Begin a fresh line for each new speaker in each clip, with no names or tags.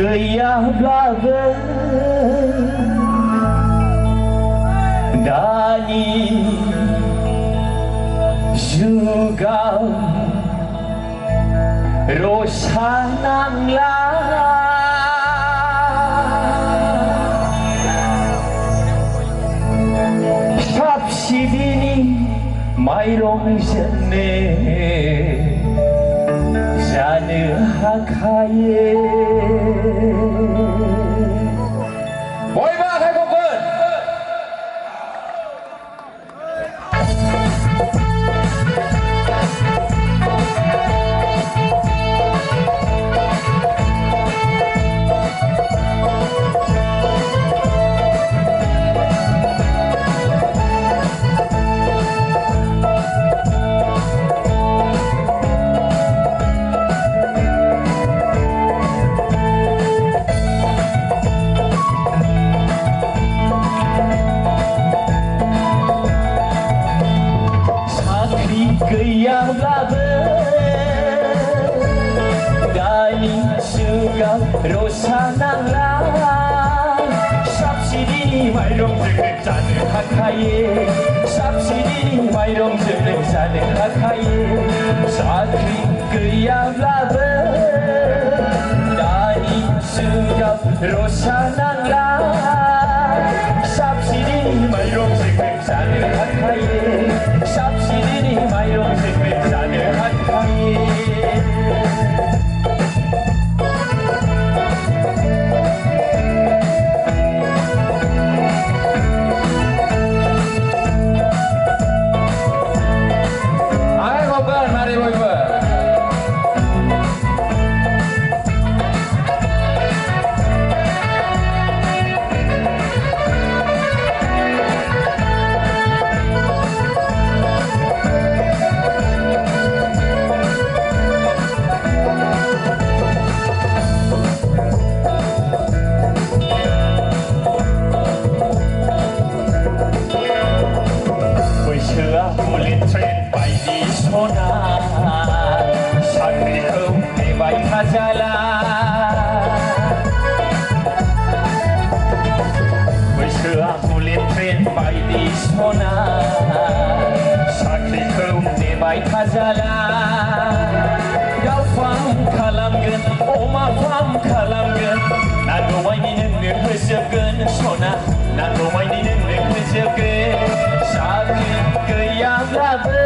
gıyabları Dani juga rosananglah Sapsidini mayrong jene Jane hakaye Boy ba khai khóc ơn gıyabları Dani juga rosananglah Sapsidini mayrong jengeng jane hakaye Sapsidini mayrong jengeng jane hakaye Sakri gıyabları Dani juga rosananglah Sapsidini mayrong jengeng jane hakaye Sapsidini mayrong jengeng jane hakaye Mari boy. Gaufam kalamgın, omafam kalamgın Nagomayni'nin hızıgın sona Nagomayni'nin hızıgın Şarkı gıyabları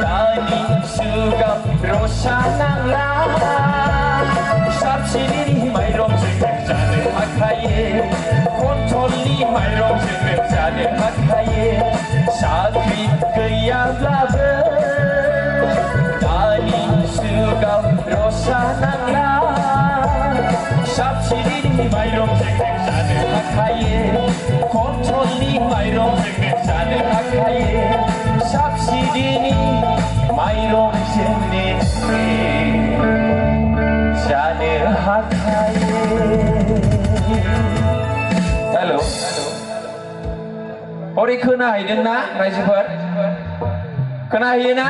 Dani juga rosananglah Sapsidini mayrong jengeng jane hakaye Kontoli mayrong jengeng jane hakaye Sakri gıyabları Dani juga rosananglah Sapsidini mayrong jengeng jane hakaye Kontoli mayrong jengeng jane hakaye Sapsidini mayrong jengeng jane hakaye Halo Ori खोनाहैदों ना रायजोफोर खोनाहैयो ना